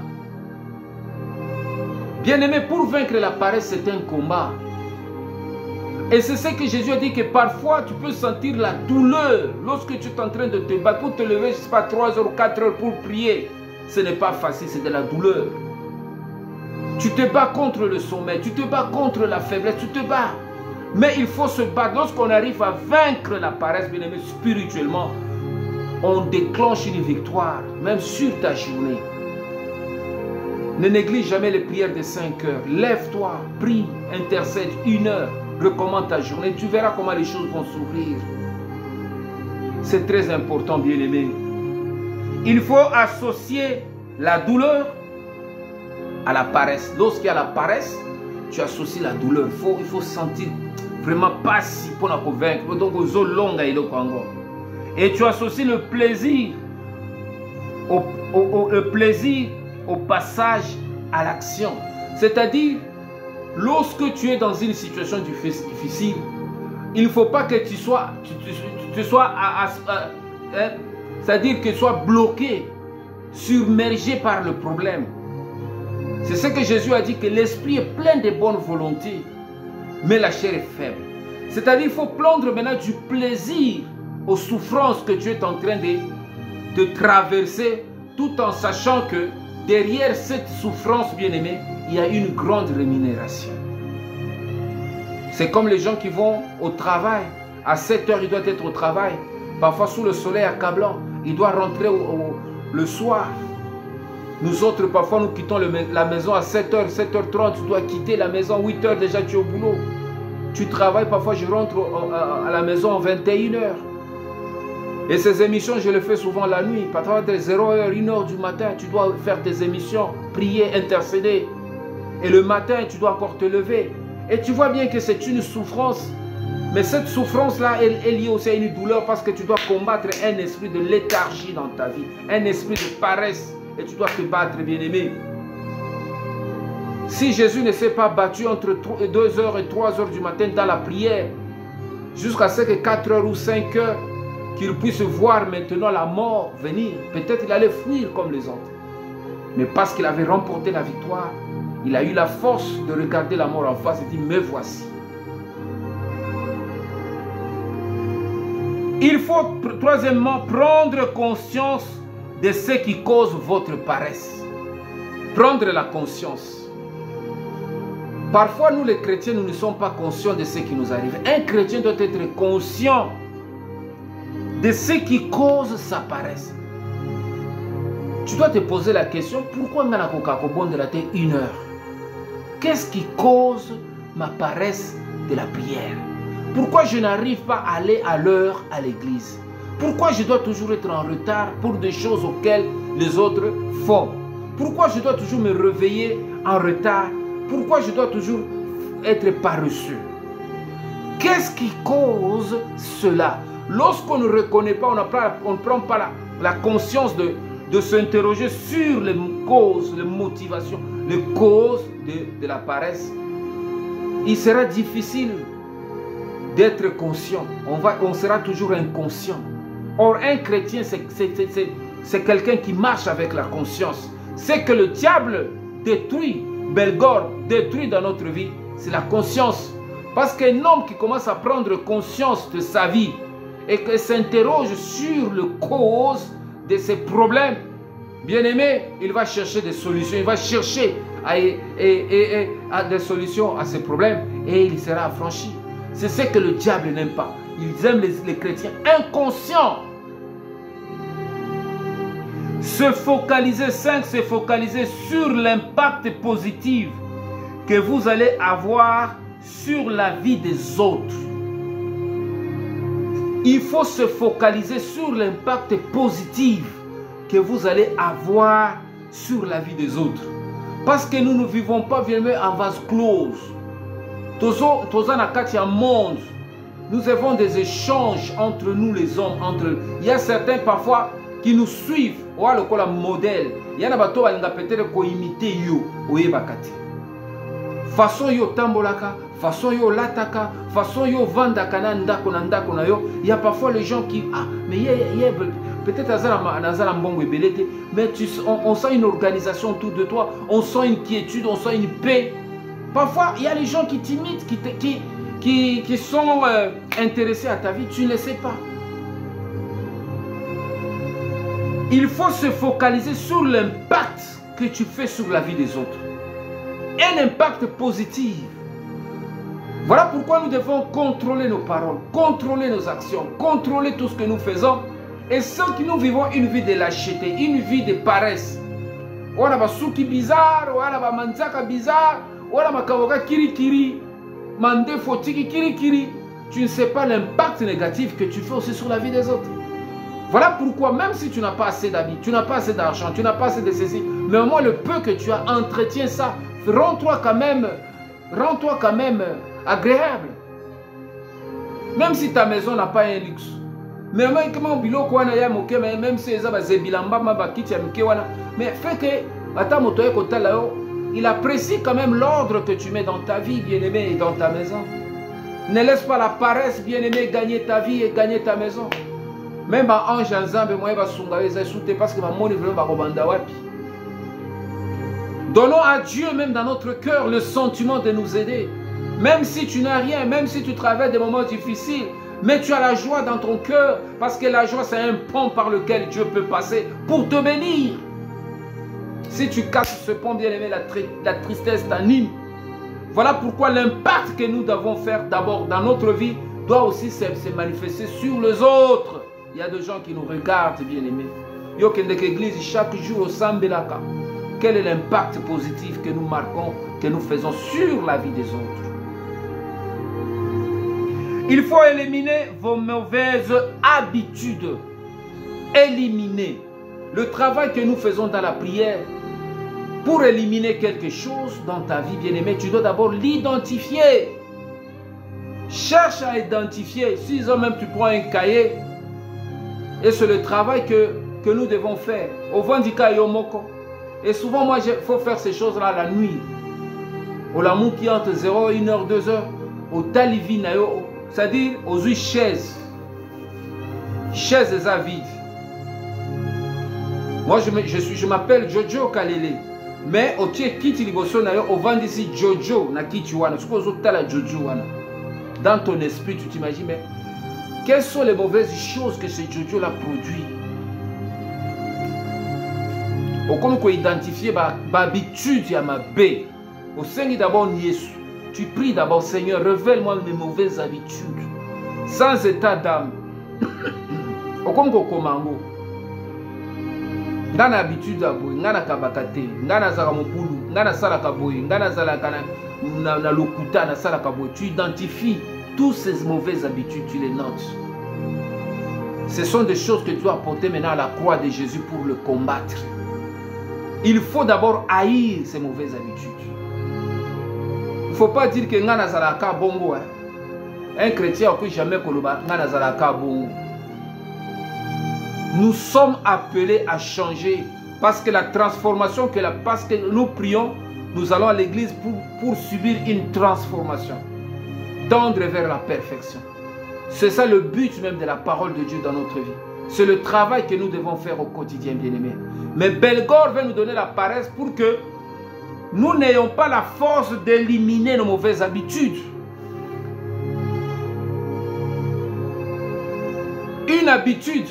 Bien-aimé, pour vaincre la paresse, c'est un combat. Et c'est ce que Jésus a dit, que parfois tu peux sentir la douleur lorsque tu es en train de te battre pour te lever, je ne sais pas, 3 heures ou 4 heures pour prier. Ce n'est pas facile, c'est de la douleur. Tu te bats contre le sommeil, tu te bats contre la faiblesse, tu te bats. Mais il faut se battre. Lorsqu'on arrive à vaincre la paresse, bien aimé, spirituellement, on déclenche une victoire, même sur ta journée. Ne néglige jamais les prières de 5 heures. Lève-toi, prie, intercède 1 heure. Recommande ta journée. Tu verras comment les choses vont s'ouvrir. C'est très important, bien-aimé. Il faut associer la douleur à la paresse. Lorsqu'il y a la paresse, tu associes la douleur. Il faut sentir vraiment pas si pour la convaincre. Donc, et tu associes le plaisir au passage à l'action. C'est-à-dire, lorsque tu es dans une situation difficile, il ne faut pas que tu sois, c'est-à-dire que tu sois bloqué, submergé par le problème. C'est ce que Jésus a dit, que l'esprit est plein de bonne volonté, mais la chair est faible. C'est-à-dire qu'il faut prendre maintenant du plaisir aux souffrances que tu es en train de traverser, tout en sachant que derrière cette souffrance, bien-aimée, il y a une grande rémunération. C'est comme les gens qui vont au travail. À 7 heures, ils doivent être au travail. Parfois sous le soleil accablant. Ils doivent rentrer le soir. Nous autres, parfois, nous quittons la maison à 7 heures, 7h30. Tu dois quitter la maison. 8 heures déjà, tu es au boulot. Tu travailles. Parfois, je rentre à la maison à 21 heures. Et ces émissions, je les fais souvent la nuit. Parfois, de 0h, 1h du matin, tu dois faire tes émissions, prier, intercéder. Et le matin, tu dois encore te lever. Et tu vois bien que c'est une souffrance. Mais cette souffrance-là, elle est liée aussi à une douleur parce que tu dois combattre un esprit de léthargie dans ta vie. Un esprit de paresse. Et tu dois te battre, bien-aimé. Si Jésus ne s'est pas battu entre 2h et 3h du matin dans la prière, jusqu'à ce que 4h ou 5h, qu'il puisse voir maintenant la mort venir. Peut-être il allait fuir comme les autres. Mais parce qu'il avait remporté la victoire, il a eu la force de regarder la mort en face et dit, me voici. Il faut, troisièmement, prendre conscience de ce qui cause votre paresse. Prendre la conscience. Parfois, nous les chrétiens, nous ne sommes pas conscients de ce qui nous arrive. Un chrétien doit être conscient de ce qui cause sa paresse. Tu dois te poser la question, pourquoi on a la coca-cola de la terre 1 heure? Qu'est-ce qui cause ma paresse de la prière? Pourquoi je n'arrive pas à aller à l'heure à l'église? Pourquoi je dois toujours être en retard pour des choses auxquelles les autres font? Pourquoi je dois toujours me réveiller en retard? Pourquoi je dois toujours être paresseux? Qu'est-ce qui cause cela? Lorsqu'on ne reconnaît pas, on ne prend pas la conscience de s'interroger sur les causes, les motivations, les causes de la paresse, il sera difficile d'être conscient. On sera toujours inconscient. Or, un chrétien, c'est quelqu'un qui marche avec la conscience. C'est que le diable détruit, Belgore détruit dans notre vie, c'est la conscience. Parce qu'un homme qui commence à prendre conscience de sa vie et qui s'interroge sur le cause de ses problèmes, bien aimé, il va chercher des solutions. Il va chercher des solutions à ses problèmes et il sera affranchi. C'est ce que le diable n'aime pas. Ils aiment les chrétiens inconscients. Se focaliser, 5, se focaliser sur l'impact positif que vous allez avoir sur la vie des autres. Il faut se focaliser sur l'impact positif que vous allez avoir sur la vie des autres. Parce que nous ne vivons pas vraiment en vase clos. Toza na kati ya monde. Nous avons des échanges entre nous les hommes. Il y a certains parfois qui nous suivent. Voilà le modèle. Il y en a peut-être qui imiter yo. Oyebakati. Façon yo tambolaka, façon yo lataka, façon yo vandaka na ndako na yo. Il y a parfois les gens qui mais peut-être azala mbongo ebelete, mais on sent une organisation autour de toi, on sent une quiétude, on sent une paix. Parfois, il y a les gens qui t'imitent, qui sont intéressés à ta vie, tu ne le sais pas. Il faut se focaliser sur l'impact que tu fais sur la vie des autres. Un impact positif. Voilà pourquoi nous devons contrôler nos paroles, contrôler nos actions, contrôler tout ce que nous faisons. Et sans que nous vivons une vie de lâcheté, une vie de paresse. On a des souki bizarre, on a des manzaka bizarre, on a des kavoka kiri-kiri, mandé fotiki kiri-kiri. Tu ne sais pas l'impact négatif que tu fais aussi sur la vie des autres. Voilà pourquoi, même si tu n'as pas assez d'habits, tu n'as pas assez d'argent, tu n'as pas assez de ceci, mais au moins le peu que tu as, entretiens ça. Rends-toi quand même agréable. Même si ta maison n'a pas un luxe. Mais même si mais fait que il apprécie quand même l'ordre que tu mets dans ta vie, bien-aimé, et dans ta maison. Ne laisse pas la paresse, bien-aimé, gagner ta vie et gagner ta maison. Même en ange en zambe, moi, parce que mon niveau va rebanda wapi. Donnons à Dieu, même dans notre cœur, le sentiment de nous aider. Même si tu n'as rien, même si tu traverses des moments difficiles, mais tu as la joie dans ton cœur, parce que la joie, c'est un pont par lequel Dieu peut passer pour te bénir. Si tu casses ce pont, bien-aimé, la tristesse t'anime. Voilà pourquoi l'impact que nous devons faire d'abord dans notre vie doit aussi se manifester sur les autres. Il y a des gens qui nous regardent, bien-aimés. Yo kendek église chaque jour au Sambelaka. Quel est l'impact positif que nous marquons, que nous faisons sur la vie des autres? Il faut éliminer vos mauvaises habitudes. Éliminer. Le travail que nous faisons dans la prière, pour éliminer quelque chose dans ta vie, bien-aimé, tu dois d'abord l'identifier. Cherche à identifier. Si même tu prends un cahier, et c'est le travail que nous devons faire. Au Vandika Yomoko. Et souvent, moi, il faut faire ces choses-là la nuit. Au l'amour qui entre 0, 1 heure, 2 heures. Au Talivi Nayo. C'est-à-dire aux 8 chaises. Chaises et vides. Moi, je m'appelle Jojo Kalele. Mais au Tché Kiti Liboso Nayo, au Vandisi Jojo na Kitiwana. Ce qu'on la Jojo wana. Dans ton esprit, tu t'imagines, mais quelles sont les mauvaises choses que ce Jojo-là produit? Au comme qu'on identifie l'habitude à ma baie. Au Seigneur d'abord Yesu. Tu pries d'abord, Seigneur, révèle-moi mes mauvaises habitudes. Sans état d'âme. Au comme qu'on commande. Ngana habitude à boy, ngana kabakate, ngana zara mopulu, ngana sala kaboy, ngana zala kana na lokuta na sala kaboy. Tu identifies toutes ces mauvaises habitudes, tu les notes. Ce sont des choses que tu dois apporter maintenant à la croix de Jésus pour le combattre. Il faut d'abord haïr ces mauvaises habitudes. Il ne faut pas dire que ngana zala ka bongo. Un chrétien ne peut jamais koloba ngana zala ka bongo. Nous sommes appelés à changer parce que la transformation, parce que nous prions, nous allons à l'église pour subir une transformation, tendre vers la perfection. C'est ça le but même de la parole de Dieu dans notre vie. C'est le travail que nous devons faire au quotidien, bien-aimés. Mais Belgore veut nous donner la paresse pour que nous n'ayons pas la force d'éliminer nos mauvaises habitudes. Une habitude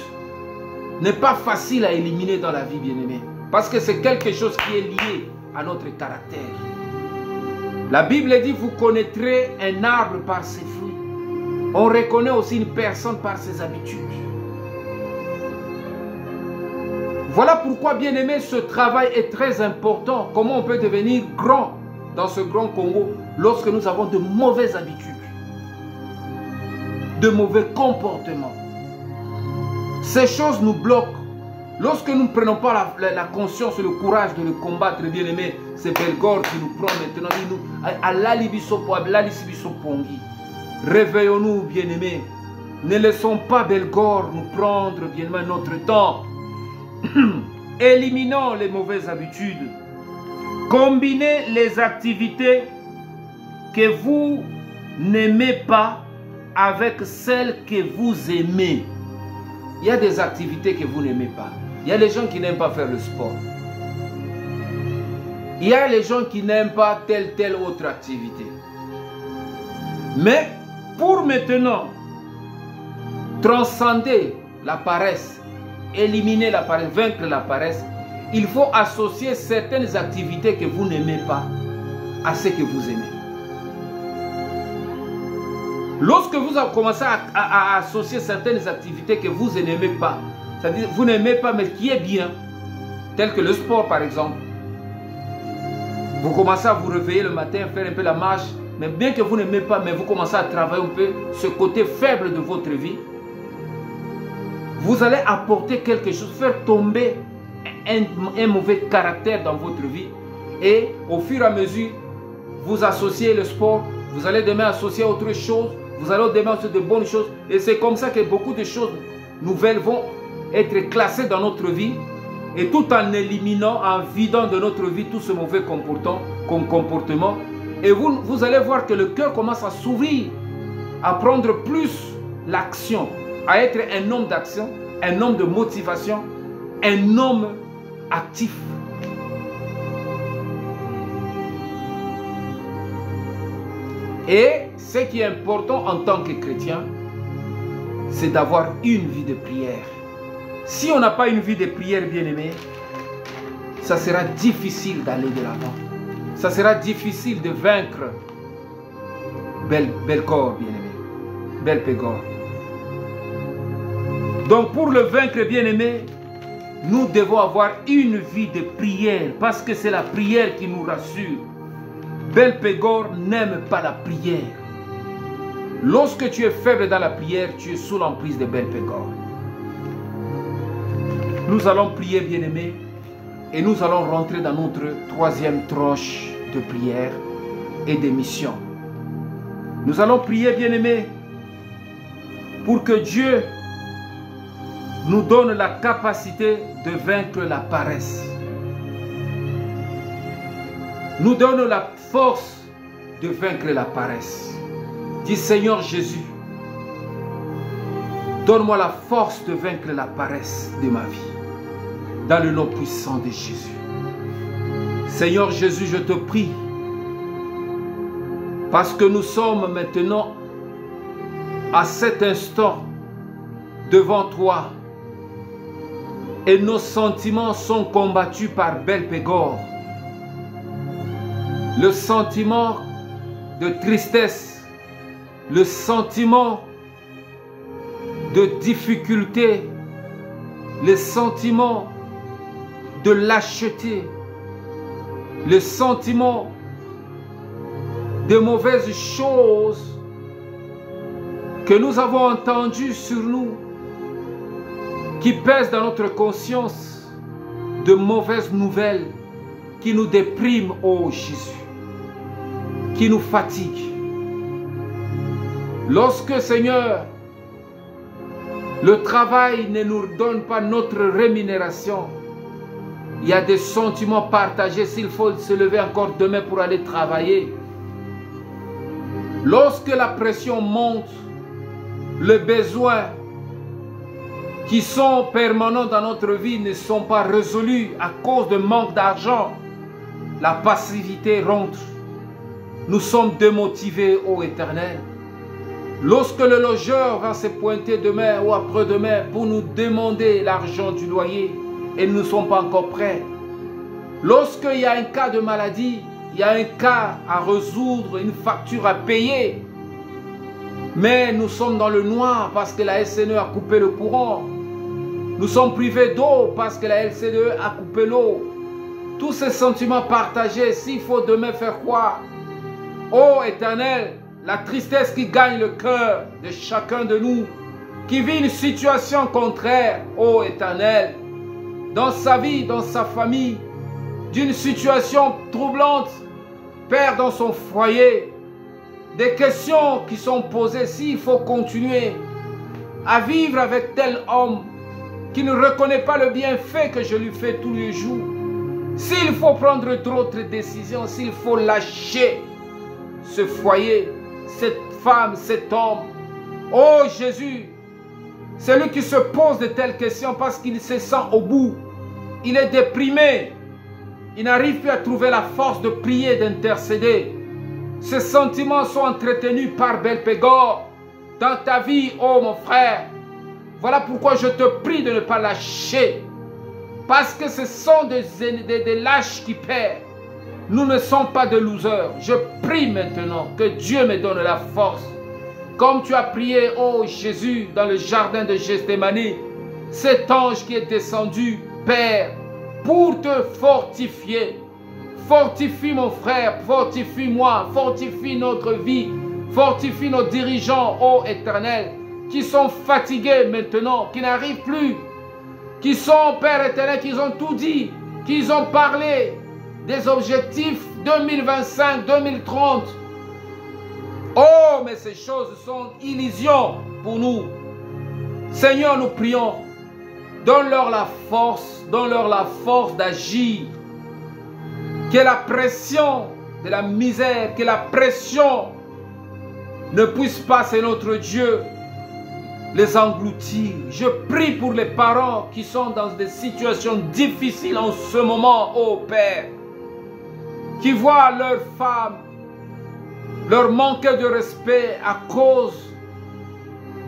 n'est pas facile à éliminer dans la vie, bien-aimée. Parce que c'est quelque chose qui est lié à notre caractère. La Bible dit, vous connaîtrez un arbre par ses fruits. On reconnaît aussi une personne par ses habitudes. Voilà pourquoi, bien-aimé, ce travail est très important. Comment on peut devenir grand dans ce grand Congo lorsque nous avons de mauvaises habitudes, de mauvais comportements. Ces choses nous bloquent. Lorsque nous ne prenons pas la conscience et le courage de le combattre, bien-aimé, c'est Belgore qui nous prend maintenant. Réveillons-nous, bien-aimés. Ne laissons pas Belgore nous prendre, bien-aimé, notre temps. Éliminons les mauvaises habitudes. Combinez les activités que vous n'aimez pas avec celles que vous aimez. Il y a des activités que vous n'aimez pas. Il y a les gens qui n'aiment pas faire le sport. Il y a les gens qui n'aiment pas telle autre activité. Mais pour maintenant transcender la paresse, éliminer la paresse, vaincre la paresse, il faut associer certaines activités que vous n'aimez pas à ce que vous aimez. Lorsque vous commencez à associer certaines activités que vous n'aimez pas, c'est-à-dire vous n'aimez pas mais qui est bien, tel que le sport par exemple, vous commencez à vous réveiller le matin, faire un peu la marche, mais bien que vous n'aimez pas, mais vous commencez à travailler un peu ce côté faible de votre vie, vous allez apporter quelque chose, faire tomber un mauvais caractère dans votre vie, et au fur et à mesure, vous associez le sport, vous allez demain associer autre chose, vous allez demain associer de bonnes choses, et c'est comme ça que beaucoup de choses nouvelles vont être classées dans notre vie, et tout en éliminant, en vidant de notre vie tout ce mauvais comportement, et vous allez voir que le cœur commence à s'ouvrir, à prendre plus l'action, à être un homme d'action, un homme de motivation, un homme actif. Et ce qui est important en tant que chrétien, c'est d'avoir une vie de prière. Si on n'a pas une vie de prière, bien-aimé, ça sera difficile d'aller de l'avant. Ça sera difficile de vaincre Belgore, bien-aimé. Belpégor. Donc pour le vaincre, bien-aimé, nous devons avoir une vie de prière, parce que c'est la prière qui nous rassure. Belpégor n'aime pas la prière. Lorsque tu es faible dans la prière, tu es sous l'emprise de Belpégor. Nous allons prier, bien-aimés, et nous allons rentrer dans notre troisième tranche de prière et de mission. Nous allons prier, bien-aimés, pour que Dieu nous donne la capacité de vaincre la paresse. Nous donne la force de vaincre la paresse. Dis Seigneur Jésus, donne-moi la force de vaincre la paresse de ma vie. Dans le nom puissant de Jésus. Seigneur Jésus, je te prie, parce que nous sommes maintenant à cet instant devant toi, et nos sentiments sont combattus par Belpégor. Le sentiment de tristesse, le sentiment de difficulté, le sentiment de lâcheté, le sentiment de mauvaises choses que nous avons entendues sur nous, qui pèsent dans notre conscience, de mauvaises nouvelles qui nous dépriment, ô Jésus, qui nous fatiguent. Lorsque, Seigneur, le travail ne nous donne pas notre rémunération, il y a des sentiments partagés s'il faut se lever encore demain pour aller travailler. Lorsque la pression monte, les besoins qui sont permanents dans notre vie ne sont pas résolus à cause de manque d'argent, la passivité rentre. Nous sommes démotivés, ô Éternel. Lorsque le logeur va se pointer demain ou après-demain pour nous demander l'argent du loyer et nous ne sommes pas encore prêts. Lorsqu'il y a un cas de maladie, il y a un cas à résoudre, une facture à payer, mais nous sommes dans le noir parce que la SNE a coupé le courant. Nous sommes privés d'eau parce que la LCDE a coupé l'eau. Tous ces sentiments partagés, s'il faut demain faire quoi? Ô Éternel, la tristesse qui gagne le cœur de chacun de nous, qui vit une situation contraire, ô Éternel, dans sa vie, dans sa famille, d'une situation troublante, Père, dans son foyer, des questions qui sont posées, s'il faut continuer à vivre avec tel homme qui ne reconnaît pas le bienfait que je lui fais tous les jours, s'il faut prendre d'autres décisions, s'il faut lâcher ce foyer, cette femme, cet homme. Oh Jésus, celui qui se pose de telles questions parce qu'il se sent au bout, il est déprimé, il n'arrive plus à trouver la force de prier, d'intercéder. Ces sentiments sont entretenus par Belphégor dans ta vie, oh mon frère. Voilà pourquoi je te prie de ne pas lâcher. Parce que ce sont des lâches qui perdent. Nous ne sommes pas des losers. Je prie maintenant que Dieu me donne la force. Comme tu as prié, oh Jésus, dans le jardin de Gethsémani, cet ange qui est descendu, Père, pour te fortifier. Fortifie mon frère, fortifie-moi, fortifie notre vie, fortifie nos dirigeants, ô Éternel, qui sont fatigués maintenant, qui n'arrivent plus, qui sont, Père éternel, qui ont tout dit, qui ont parlé des objectifs 2025, 2030. Oh, mais ces choses sont illusions pour nous. Seigneur, nous prions, donne-leur la force d'agir. Que la pression de la misère, que la pression ne puisse pas, c'est notre Dieu, les engloutir. Je prie pour les parents qui sont dans des situations difficiles en ce moment, ô Père, qui voient leurs femmes leur manquer de respect à cause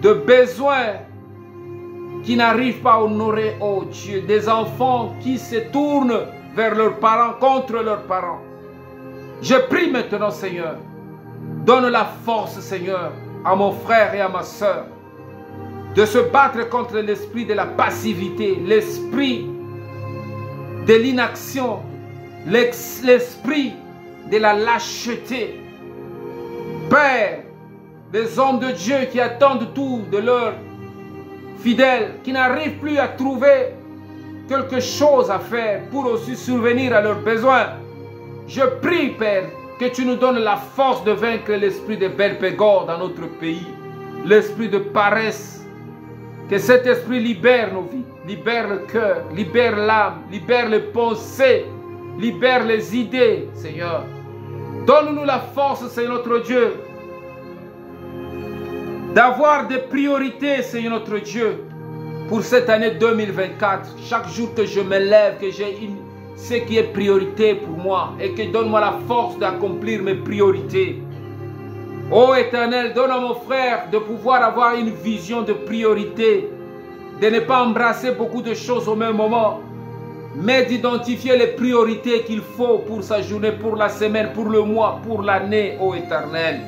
de besoins qui n'arrivent pas à honorer, ô Dieu, des enfants qui se tournent vers leurs parents, contre leurs parents. Je prie maintenant, Seigneur, donne la force, Seigneur, à mon frère et à ma soeur, de se battre contre l'esprit de la passivité, l'esprit de l'inaction, l'esprit de la lâcheté. Père, les hommes de Dieu qui attendent tout de leurs fidèles, qui n'arrivent plus à trouver quelque chose à faire pour aussi survenir à leurs besoins. Je prie, Père, que tu nous donnes la force de vaincre l'esprit de Belphégor dans notre pays, l'esprit de paresse. Que cet esprit libère nos vies, libère le cœur, libère l'âme, libère les pensées, libère les idées, Seigneur. Donne-nous la force, Seigneur notre Dieu, d'avoir des priorités, Seigneur notre Dieu, pour cette année 2024, chaque jour que je me lève, que j'ai ce qui est priorité pour moi et que donne-moi la force d'accomplir mes priorités. Ô Éternel, donne à mon frère de pouvoir avoir une vision de priorité, de ne pas embrasser beaucoup de choses au même moment, mais d'identifier les priorités qu'il faut pour sa journée, pour la semaine, pour le mois, pour l'année, ô Éternel.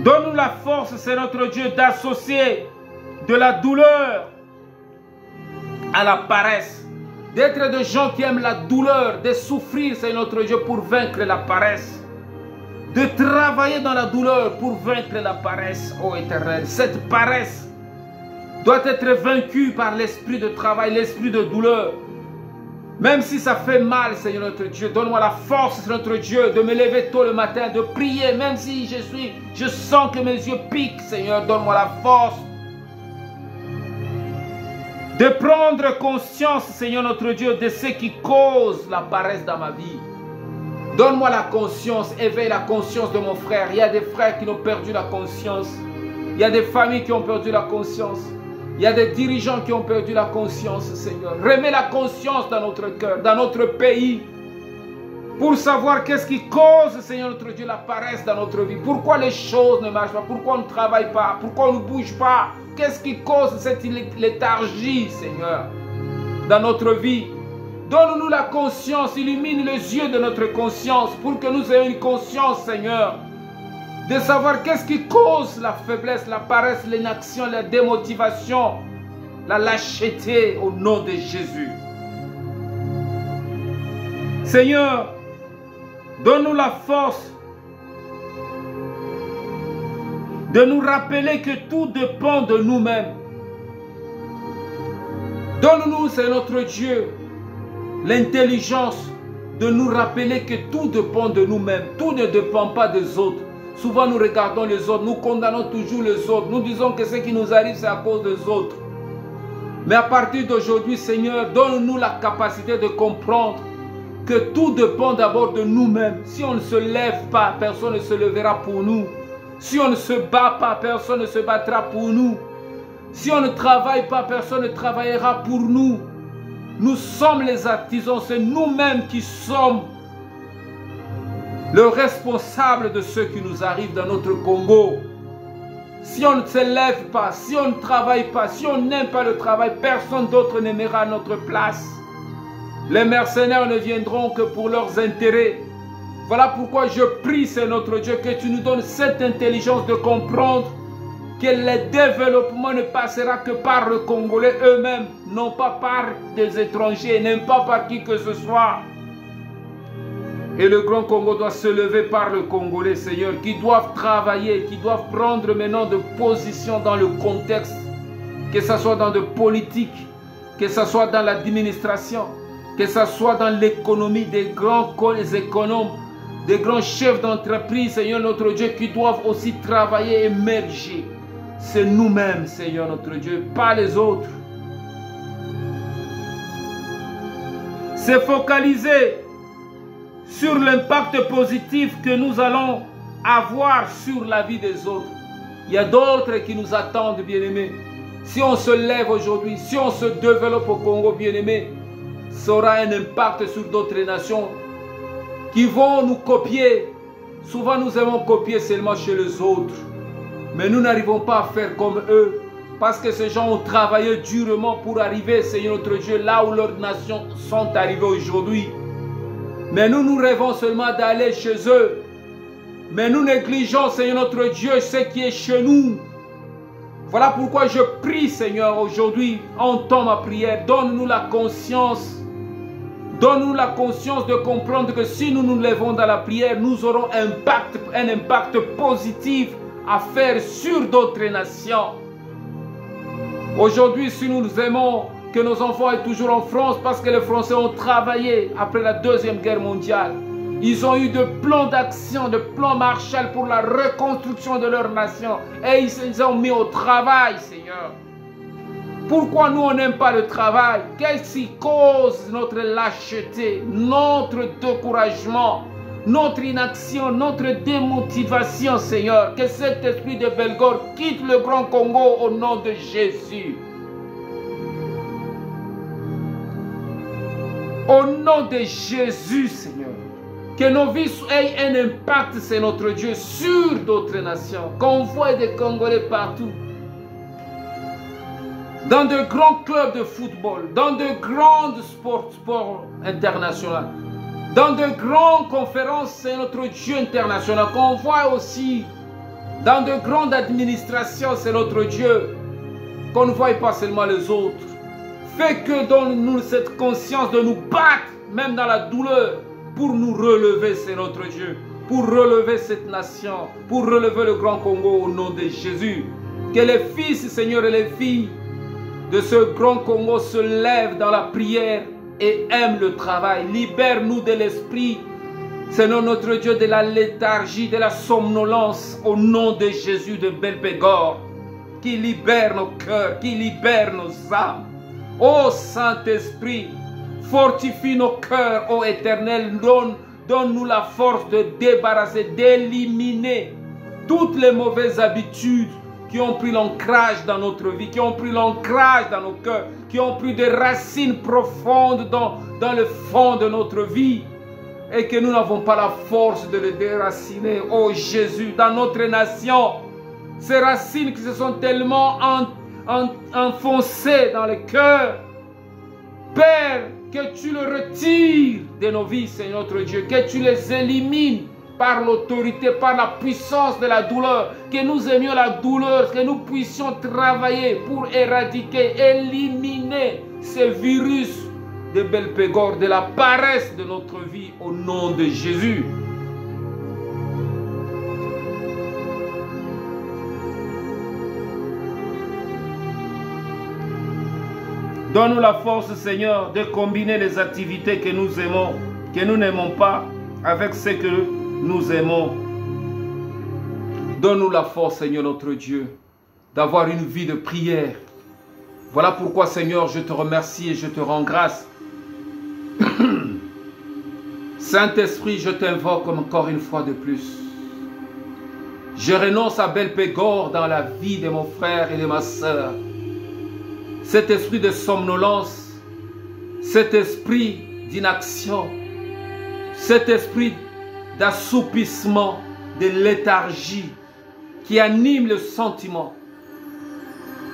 Donne-nous la force, c'est notre Dieu, d'associer de la douleur à la paresse, d'être des gens qui aiment la douleur, de souffrir, c'est notre Dieu, pour vaincre la paresse, de travailler dans la douleur pour vaincre la paresse, ô Éternel. Cette paresse doit être vaincue par l'esprit de travail, l'esprit de douleur. Même si ça fait mal, Seigneur notre Dieu, donne-moi la force, Seigneur notre Dieu, de me lever tôt le matin, de prier, même si je sens que mes yeux piquent, Seigneur, donne-moi la force de prendre conscience, Seigneur notre Dieu, de ce qui cause la paresse dans ma vie. Donne-moi la conscience, éveille la conscience de mon frère. Il y a des frères qui ont perdu la conscience. Il y a des familles qui ont perdu la conscience. Il y a des dirigeants qui ont perdu la conscience, Seigneur. Remets la conscience dans notre cœur, dans notre pays, pour savoir qu'est-ce qui cause, Seigneur notre Dieu, la paresse dans notre vie. Pourquoi les choses ne marchent pas? Pourquoi on ne travaille pas? Pourquoi on ne bouge pas? Qu'est-ce qui cause cette léthargie, Seigneur, dans notre vie? Donne-nous la conscience, illumine les yeux de notre conscience pour que nous ayons une conscience, Seigneur, de savoir qu'est-ce qui cause la faiblesse, la paresse, l'inaction, la démotivation, la lâcheté au nom de Jésus. Seigneur, donne-nous la force de nous rappeler que tout dépend de nous-mêmes. Donne-nous, c'est notre Dieu, l'intelligence de nous rappeler que tout dépend de nous-mêmes. Tout ne dépend pas des autres. Souvent, nous regardons les autres, nous condamnons toujours les autres. Nous disons que ce qui nous arrive, c'est à cause des autres. Mais à partir d'aujourd'hui, Seigneur, donne-nous la capacité de comprendre que tout dépend d'abord de nous-mêmes. Si on ne se lève pas, personne ne se lèvera pour nous. Si on ne se bat pas, personne ne se battra pour nous. Si on ne travaille pas, personne ne travaillera pour nous. Nous sommes les artisans, c'est nous-mêmes qui sommes le responsable de ce qui nous arrive dans notre Congo. Si on ne se lève pas, si on ne travaille pas, si on n'aime pas le travail, personne d'autre n'aimera à notre place. Les mercenaires ne viendront que pour leurs intérêts. Voilà pourquoi je prie, c'est notre Dieu, que tu nous donnes cette intelligence de comprendre que le développement ne passera que par les Congolais eux-mêmes, non pas par des étrangers, non pas par qui que ce soit. Et le Grand Congo doit se lever par le Congolais, Seigneur, qui doivent travailler, qui doivent prendre maintenant de position dans le contexte, que ce soit dans le politique, que ce soit dans l'administration, que ce soit dans l'économie, des grands économes, des grands chefs d'entreprise, Seigneur notre Dieu, qui doivent aussi travailler et émerger. C'est nous-mêmes, Seigneur notre Dieu, pas les autres. C'est focaliser sur l'impact positif que nous allons avoir sur la vie des autres. Il y a d'autres qui nous attendent, bien-aimés. Si on se lève aujourd'hui, si on se développe au Congo, bien-aimés, ça aura un impact sur d'autres nations qui vont nous copier. Souvent, nous aimons copier seulement chez les autres. Mais nous n'arrivons pas à faire comme eux. Parce que ces gens ont travaillé durement pour arriver, Seigneur notre Dieu, là où leurs nations sont arrivées aujourd'hui. Mais nous, nous rêvons seulement d'aller chez eux. Mais nous négligeons, Seigneur notre Dieu, ce qui est chez nous. Voilà pourquoi je prie, Seigneur, aujourd'hui, entends ma prière. Donne-nous la conscience. Donne-nous la conscience de comprendre que si nous nous levons dans la prière, nous aurons un impact positif à faire sur d'autres nations. Aujourd'hui, si nous aimons que nos enfants aient toujours en France, parce que les Français ont travaillé après la Deuxième Guerre mondiale. Ils ont eu de plans d'action, de plans Marshall pour la reconstruction de leur nation. Et ils se ont mis au travail, Seigneur. Pourquoi nous, on n'aime pas le travail? Qu'est-ce qui cause notre lâcheté, notre découragement, notre inaction, notre démotivation, Seigneur? Que cet esprit de Belgore quitte le Grand Congo au nom de Jésus. Au nom de Jésus, Seigneur, que nos vies aient un impact, c'est notre Dieu, sur d'autres nations, qu'on voit des Congolais partout, dans de grands clubs de football, dans de grands sports internationaux, dans de grandes conférences, c'est notre Dieu international, qu'on voit aussi dans de grandes administrations, c'est notre Dieu, qu'on ne voit pas seulement les autres. Fais que donne-nous cette conscience de nous battre, même dans la douleur, pour nous relever, c'est notre Dieu, pour relever cette nation, pour relever le Grand Congo au nom de Jésus. Que les fils, Seigneur, et les filles de ce Grand Congo se lèvent dans la prière et aiment le travail. Libère-nous de l'esprit, Seigneur notre Dieu, de la léthargie, de la somnolence, au nom de Jésus de Belpégor, qui libère nos cœurs, qui libère nos âmes. Ô Saint-Esprit, fortifie nos cœurs, ô Éternel, donne-nous la force de débarrasser, d'éliminer toutes les mauvaises habitudes qui ont pris l'ancrage dans notre vie, qui ont pris l'ancrage dans nos cœurs, qui ont pris des racines profondes dans le fond de notre vie et que nous n'avons pas la force de les déraciner. Ô Jésus, dans notre nation, ces racines qui se sont tellement enfoncées dans le cœur, Père, que tu le retires de nos vies, Seigneur notre Dieu, que tu les élimines par l'autorité, par la puissance de la douleur, que nous aimions la douleur, que nous puissions travailler pour éradiquer, éliminer ces virus de Belpégor, de la paresse de notre vie, au nom de Jésus. Donne-nous la force, Seigneur, de combiner les activités que nous aimons, que nous n'aimons pas, avec ce que nous aimons. Donne-nous la force, Seigneur notre Dieu, d'avoir une vie de prière. Voilà pourquoi, Seigneur, je te remercie et je te rends grâce. Saint-Esprit, je t'invoque encore une fois de plus. Je renonce à Belpégor dans la vie de mon frère et de ma sœur. Cet esprit de somnolence, cet esprit d'inaction, cet esprit d'assoupissement, de léthargie qui anime le sentiment.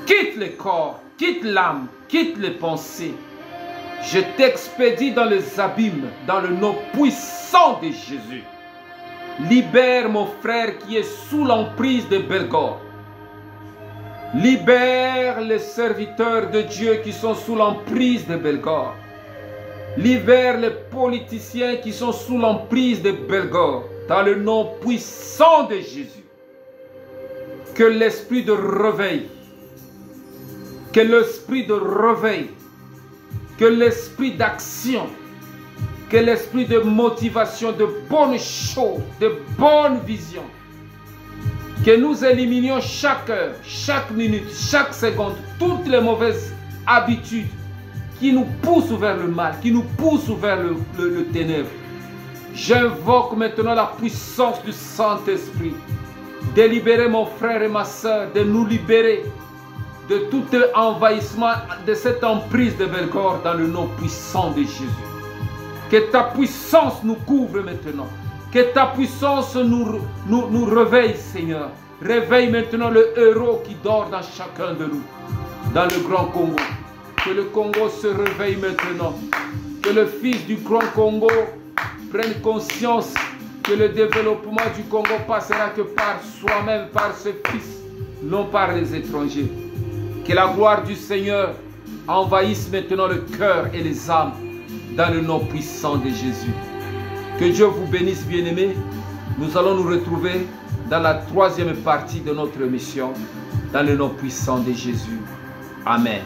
Quitte le corps, quitte l'âme, quitte les pensées. Je t'expédie dans les abîmes, dans le nom puissant de Jésus. Libère mon frère qui est sous l'emprise de Belgor. Libère les serviteurs de Dieu qui sont sous l'emprise de Belgor. Libère les politiciens qui sont sous l'emprise de Belgor. Dans le nom puissant de Jésus. Que l'esprit de réveil, que l'esprit de réveil, que l'esprit d'action, que l'esprit de motivation, de bonnes choses, de bonnes visions, que nous éliminions chaque heure, chaque minute, chaque seconde, toutes les mauvaises habitudes qui nous poussent vers le mal, qui nous poussent vers le ténèbre. J'invoque maintenant la puissance du Saint-Esprit de libérer mon frère et ma soeur, de nous libérer de tout envahissement de cette emprise de Belgor dans le nom puissant de Jésus. Que ta puissance nous couvre maintenant. Que ta puissance nous réveille, Seigneur. Réveille maintenant le héros qui dort dans chacun de nous, dans le Grand Congo. Que le Congo se réveille maintenant. Que le fils du Grand Congo prenne conscience que le développement du Congo passera que par soi-même, par ses fils, non par les étrangers. Que la gloire du Seigneur envahisse maintenant le cœur et les âmes dans le nom puissant de Jésus. Que Dieu vous bénisse, bien-aimés. Nous allons nous retrouver dans la troisième partie de notre émission dans le nom puissant de Jésus. Amen.